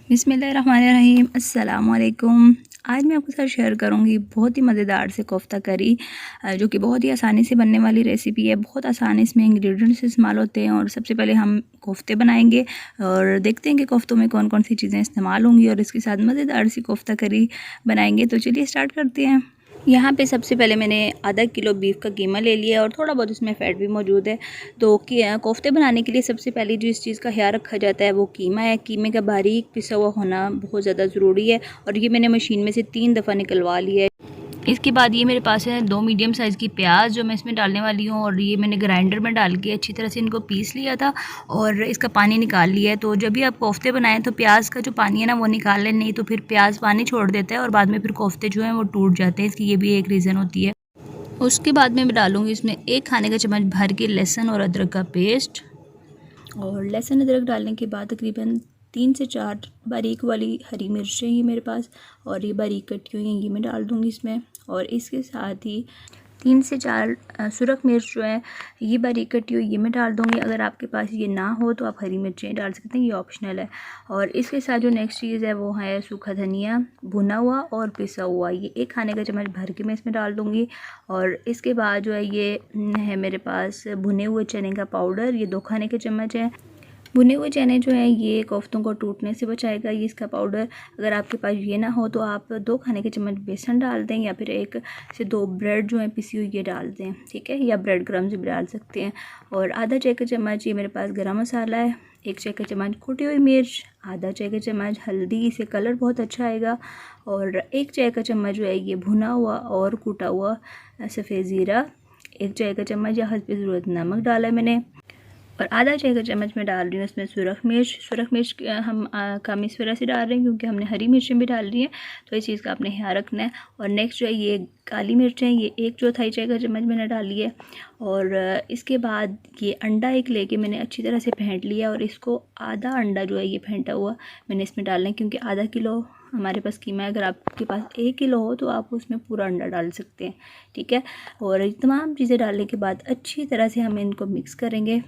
बिस्मिल्लाहिर्रहमानिर्रहीम। अस्सलाम वालेकुम। आज मैं आपके साथ शेयर करूंगी बहुत ही मज़ेदार से कोफ्ता करी, जो कि बहुत ही आसानी से बनने वाली रेसिपी है। बहुत आसान इसमें इंग्रेडिएंट्स इस्तेमाल होते हैं। और सबसे पहले हम कोफ्ते बनाएंगे और देखते हैं कि कोफ्तों में कौन कौन सी चीज़ें इस्तेमाल होंगी और इसके साथ मज़ेदार सी कोफ्ता करी बनाएंगे। तो चलिए स्टार्ट करते हैं। यहाँ पे सबसे पहले मैंने आधा किलो बीफ का कीमा ले लिया और थोड़ा बहुत इसमें फ़ैट भी मौजूद है। तो कोफ्ते बनाने के लिए सबसे पहले जो इस चीज़ का ख्याल रखा जाता है वो कीमा है। कीमे का बारीक पिसा हुआ होना बहुत ज़्यादा ज़रूरी है। और ये मैंने मशीन में से 3 दफ़ा निकलवा लिया है। इसके बाद ये मेरे पास है 2 मीडियम साइज़ की प्याज जो मैं इसमें डालने वाली हूँ। और ये मैंने ग्राइंडर में डाल के अच्छी तरह से इनको पीस लिया था और इसका पानी निकाल लिया है। तो जब भी आप कोफ्ते बनाएं तो प्याज का जो पानी है ना वो निकाल लें, नहीं तो फिर प्याज पानी छोड़ देता है और बाद में फिर कोफ्ते जो हैं वो टूट जाते हैं। इसकी ये भी एक रीज़न होती है। उसके बाद में मैं डालूँगी इसमें 1 खाने का चम्मच भर के लहसुन और अदरक का पेस्ट। और लहसुन अदरक डालने के बाद तकरीबन 3 से 4 बारीक वाली हरी मिर्चें ही मेरे पास और ये बारीक कटी हुई हैं, ये मैं डाल दूँगी इसमें। और इसके साथ ही 3 से 4 सुरख मिर्च जो है ये बारीक कटी हुई, ये मैं डाल दूँगी। अगर आपके पास ये ना हो तो आप हरी मिर्चें डाल सकते हैं, ये ऑप्शनल है। और इसके साथ जो नेक्स्ट चीज़ है वो है सूखा धनिया भुना हुआ और पिसा हुआ, ये 1 खाने का चम्मच भर के मैं इसमें डाल दूँगी। और इसके बाद जो है ये है मेरे पास भुने हुए चने का पाउडर, ये 2 खाने के चम्मच है। भुने हुए चने जो हैं ये कोफ्तों को टूटने से बचाएगा ये इसका पाउडर। अगर आपके पास ये ना हो तो आप 2 खाने के चम्मच बेसन डाल दें या फिर 1 से 2 ब्रेड जो है पिसी हुई ये डाल दें, ठीक है, या ब्रेड क्रम्स भी डाल सकते हैं। और आधा चाय का चम्मच ये मेरे पास गरम मसाला है, 1 चाय का चम्मच कुटी हुई मिर्च, आधा चाय का चम्मच हल्दी, इससे कलर बहुत अच्छा आएगा। और 1 चाय का चम्मच जो है ये भुना हुआ और कूटा हुआ सफ़ेद ज़ीरा, 1 चाय का चम्मच या हस्ब ज़रूरत नमक डाला है मैंने। और आधा चाय का चम्मच मैं डाल रही हूँ इसमें सुरख मिर्च हम कम इस वजह से डाल रहे हैं क्योंकि हमने हरी मिर्चें भी डाल रही हैं, तो इस चीज़ का आपने ख्याल रखना है। और नेक्स्ट जो है ये काली मिर्चें, ये 1/4 चाय का चम्मच मैंने डाली है। और इसके बाद ये अंडा एक लेके मैंने अच्छी तरह से फेंट लिया और इसको आधा अंडा जो है ये फेंटा हुआ मैंने इसमें डालना है, क्योंकि आधा किलो हमारे पास कीमा है। अगर आपके पास 1 किलो हो तो आप उसमें पूरा अंडा डाल सकते हैं, ठीक है। और ये तमाम चीज़ें डालने के बाद अच्छी तरह से हम इनको मिक्स करेंगे।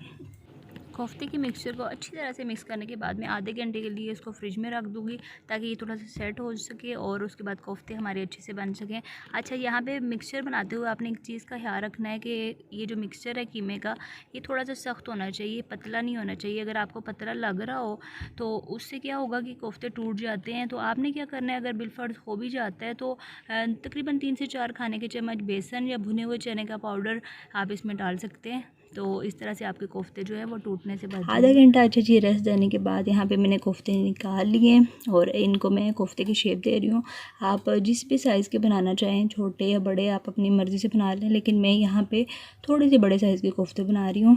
कोफ्ते की मिक्सचर को अच्छी तरह से मिक्स करने के बाद मैं आधे घंटे के लिए इसको फ्रिज में रख दूँगी ताकि ये थोड़ा सा सेट हो सके और उसके बाद कोफ्ते हमारे अच्छे से बन सकें। अच्छा, यहाँ पे मिक्सचर बनाते हुए आपने एक चीज़ का ख्याल रखना है कि ये जो मिक्सचर है कीमे का ये थोड़ा सा सख्त होना चाहिए, पतला नहीं होना चाहिए। अगर आपको पतला लग रहा हो तो उससे क्या होगा कि कोफ्ते टूट जाते हैं। तो आपने क्या करना है, अगर बिलफर्ज हो भी जाता है तो तकरीबन 3 से 4 खाने के चम्मच बेसन या भुने हुए चने का पाउडर आप इसमें डाल सकते हैं। तो इस तरह से आपके कोफ्ते जो है वो टूटने से बच जाएंगे। आधा घंटा अच्छी चीज़ रेस्ट देने के बाद यहाँ पे मैंने कोफ्ते निकाल लिए और इनको मैं कोफ्ते की शेप दे रही हूँ। आप जिस भी साइज़ के बनाना चाहें, छोटे या बड़े, आप अपनी मर्ज़ी से बना लें, लेकिन मैं यहाँ पे थोड़ी सी बड़े साइज़ के कोफ्ते बना रही हूँ।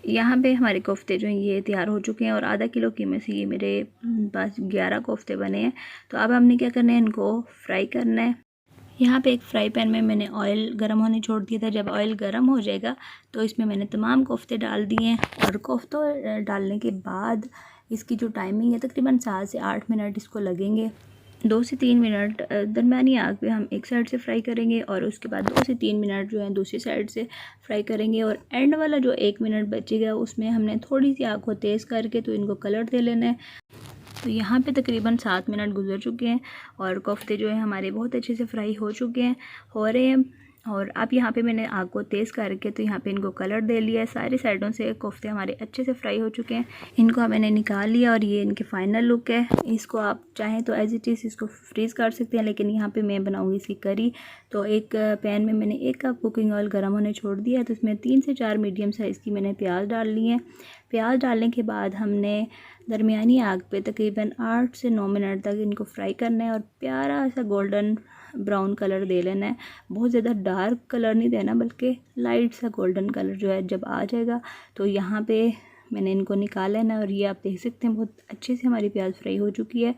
यहाँ पे हमारे कोफ्ते जो हैं ये तैयार हो चुके हैं और आधा किलो कीमे से ये मेरे पास 11 कोफ्ते बने हैं। तो अब हमने क्या करना है, इनको फ्राई करना है। यहाँ पे एक फ्राई पैन में मैंने ऑयल गर्म होने छोड़ दिया था। जब ऑयल गर्म हो जाएगा तो इसमें मैंने तमाम कोफ्ते डाल दिए हैं। और कोफ्ते डालने के बाद इसकी जो टाइमिंग है तकरीबन 7 से 8 मिनट इसको लगेंगे। 2 से 3 मिनट दरमियानी आग पे हम एक साइड से फ्राई करेंगे और उसके बाद 2 से 3 मिनट जो है दूसरी साइड से फ्राई करेंगे। और एंड वाला जो 1 मिनट बचेगा उसमें हमने थोड़ी सी आग को तेज़ करके तो इनको कलर दे लेना है। तो यहाँ पे तकरीबन 7 मिनट गुजर चुके हैं और कोफ्ते जो है हमारे बहुत अच्छे से फ्राई हो रहे हैं। और अब यहाँ पे मैंने आग को तेज़ करके तो यहाँ पे इनको कलर दे लिया है। सारी साइडों से कोफ्ते हमारे अच्छे से फ्राई हो चुके हैं। इनको मैंने निकाल लिया और ये इनके फाइनल लुक है। इसको आप चाहें तो एज इट इज़ इसको फ्रीज़ कर सकते हैं, लेकिन यहाँ पे मैं बनाऊँगी इसकी करी। तो एक पैन में मैंने 1 कप कुकिंग ऑयल गर्म होने छोड़ दिया है। तो इसमें 3 से 4 मीडियम साइज़ की मैंने प्याज डाल ली है। प्याज डालने के बाद हमने दरमियानी आग पे तकरीबन 8 से 9 मिनट तक इनको फ्राई करना है और प्यारा सा गोल्डन ब्राउन कलर दे लेना है। बहुत ज़्यादा डार्क कलर नहीं देना, बल्कि लाइट सा गोल्डन कलर जो है जब आ जाएगा तो यहाँ पे मैंने इनको निकाल लेना है। और ये आप देख सकते हैं बहुत अच्छे से हमारी प्याज फ्राई हो चुकी है।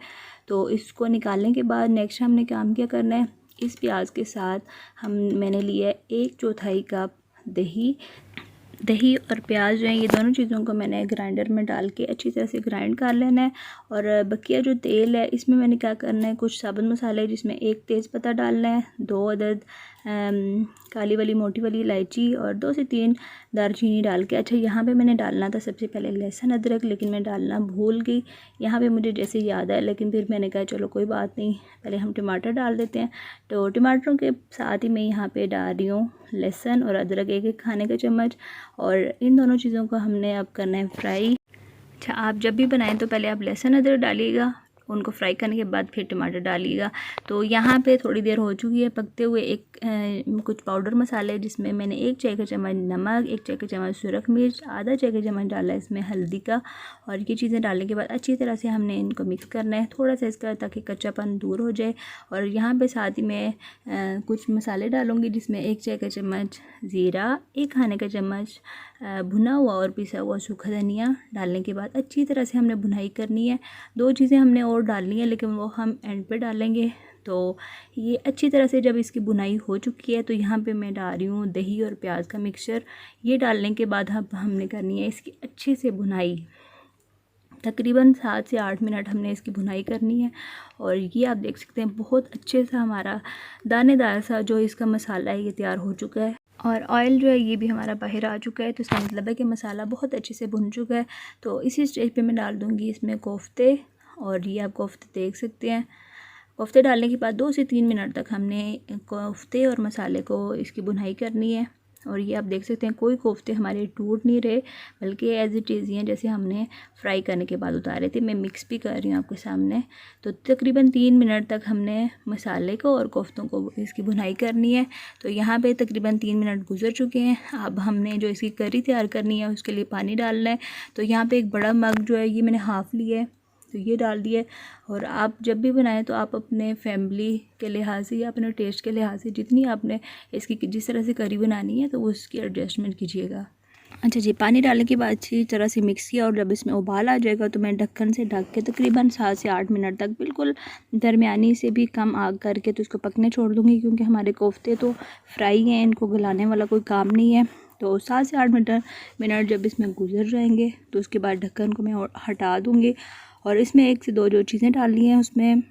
तो इसको निकालने के बाद नेक्स्ट हमने काम क्या करना है, इस प्याज के साथ मैंने लिया है 1/4 कप दही और प्याज जो है ये दोनों चीज़ों को मैंने ग्राइंडर में डाल के अच्छी तरह से ग्राइंड कर लेना है। और बकिया जो तेल है इसमें मैंने क्या करना है, कुछ साबुत मसाले जिसमें 1 तेज़पत्ता डालना है, 2 अदद काली वाली मोटी वाली इलायची और 2 से 3 दालचीनी डाल के, अच्छा यहाँ पे मैंने डालना था सबसे पहले लहसुन अदरक, लेकिन मैं डालना भूल गई। यहाँ पे मुझे जैसे याद आया, लेकिन फिर मैंने कहा चलो कोई बात नहीं, पहले हम टमाटर डाल देते हैं। तो टमाटरों के साथ ही मैं यहाँ पे डाल रही हूँ लहसुन और अदरक 1-1 खाने का चम्मच, और इन दोनों चीज़ों को हमने अब करना है फ्राई। अच्छा, आप जब भी बनाएं तो पहले आप लहसुन अदरक डालिएगा, उनको फ्राई करने के बाद फिर टमाटर डालिएगा। तो यहाँ पे थोड़ी देर हो चुकी है पकते हुए। कुछ पाउडर मसाले, जिसमें मैंने 1 चाय का चम्मच नमक, 1 चाय का चम्मच सुरख मिर्च, आधा चाय का चम्मच डाला है इसमें हल्दी का। और ये चीज़ें डालने के बाद अच्छी तरह से हमने इनको मिक्स करना है थोड़ा सा इसका, ताकि कच्चापन दूर हो जाए। और यहाँ पे साथ ही मैं कुछ मसाले डालूँगी, जिसमें 1 चाय का चम्मच ज़ीरा, 1 खाने का चम्मच भुना हुआ और पिसा हुआ सूखा धनिया डालने के बाद अच्छी तरह से हमने भुनाई करनी है। 2 चीज़ें हमने और डालनी है, लेकिन वो हम एंड पे डालेंगे। तो ये अच्छी तरह से जब इसकी भुनाई हो चुकी है, तो यहाँ पे मैं डाल रही हूँ दही और प्याज का मिक्सचर। ये डालने के बाद अब हमने करनी है इसकी अच्छे से भुनाई, तकरीबन 7 से 8 मिनट हमने इसकी भुनाई करनी है। और ये आप देख सकते हैं बहुत अच्छे से हमारा दानेदार सा जो इसका मसाला है ये तैयार हो चुका है, और ऑयल जो है ये भी हमारा बाहर आ चुका है। तो इसका मतलब है कि मसाला बहुत अच्छे से भुन चुका है। तो इसी स्टेज पे मैं डाल दूँगी इसमें कोफ्ते, और ये आप कोफ्ते देख सकते हैं। कोफ्ते डालने के बाद 2 से 3 मिनट तक हमने कोफ्ते और मसाले को इसकी भुनाई करनी है। और ये आप देख सकते हैं कोई कोफ्ते हमारे टूट नहीं रहे, बल्कि एज इट इज़ हैं जैसे हमने फ्राई करने के बाद उतारे थे। मैं मिक्स भी कर रही हूँ आपके सामने। तो तकरीबन 3 मिनट तक हमने मसाले को और कोफ्तों को इसकी भुनाई करनी है। तो यहाँ पे तकरीबन 3 मिनट गुजर चुके हैं। अब हमने जो इसकी करी तैयार करनी है उसके लिए पानी डालना है। तो यहाँ पर एक बड़ा मग जो है ये मैंने हाफ़ लिया है, तो ये डाल दिए। और आप जब भी बनाएं तो आप अपने फैमिली के लिहाज से या अपने टेस्ट के लिहाज से जितनी आपने इसकी जिस तरह से करी बनानी है तो उसकी एडजस्टमेंट कीजिएगा। अच्छा जी, पानी डालने के बाद अच्छी तरह से मिक्स किया, और जब इसमें उबाल आ जाएगा तो मैं ढक्कन से ढक के तकरीबन 7 से 8 मिनट तक बिल्कुल दरमियानी से भी कम आग करके तो इसको पकने छोड़ दूँगी, क्योंकि हमारे कोफ्ते तो फ्राई हैं, इनको गलाने वाला कोई काम नहीं है। तो 7 से 8 मिनट जब इसमें गुजर जाएंगे तो उसके बाद ढक्कन को मैं हटा दूँगी। और इसमें 1 से 2 जो चीज़ें डालनी हैं उसमें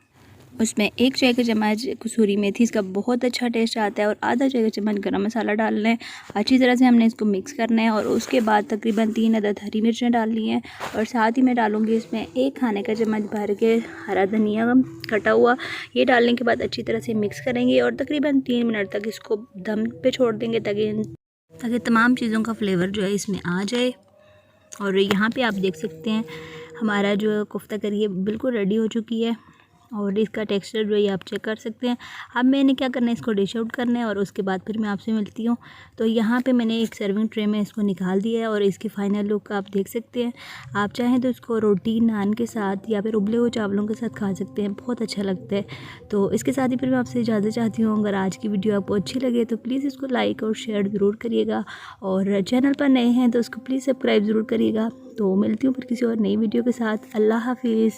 1 चाय का चम्मच कसूरी मेथी, इसका बहुत अच्छा टेस्ट आता है, और आधा चाय का चम्मच गरम मसाला डालना है। अच्छी तरह से हमने इसको मिक्स करना है। और उसके बाद तकरीबन 3 अदद हरी मिर्चें डालनी हैं, और साथ ही मैं डालूँगी इसमें 1 खाने का चम्मच भर के हरा धनिया कटा हुआ। ये डालने के बाद अच्छी तरह से मिक्स करेंगे और तकरीबन 3 मिनट तक इसको दम पे छोड़ देंगे, ताकि तमाम चीज़ों का फ्लेवर जो है इसमें आ जाए। और यहाँ पे आप देख सकते हैं हमारा जो कोफ्ता करी है बिल्कुल रेडी हो चुकी है, और इसका टेक्सचर जो है आप चेक कर सकते हैं। अब मैंने क्या करना है, इसको डिश आउट करना है, और उसके बाद फिर मैं आपसे मिलती हूँ। तो यहाँ पे मैंने एक सर्विंग ट्रे में इसको निकाल दिया है, और इसकी फ़ाइनल लुक आप देख सकते हैं। आप चाहें तो इसको रोटी नान के साथ या फिर उबले हुए चावलों के साथ खा सकते हैं, बहुत अच्छा लगता है। तो इसके साथ ही फिर मैं आपसे इजाज़त चाहती हूँ। अगर आज की वीडियो आपको अच्छी लगे तो प्लीज़ इसको लाइक और शेयर ज़रूर करिएगा, और चैनल पर नए हैं तो उसको प्लीज़ सब्सक्राइब ज़रूर करिएगा। तो मिलती हूँ फिर किसी और नई वीडियो के साथ। अल्लाह हाफिज़।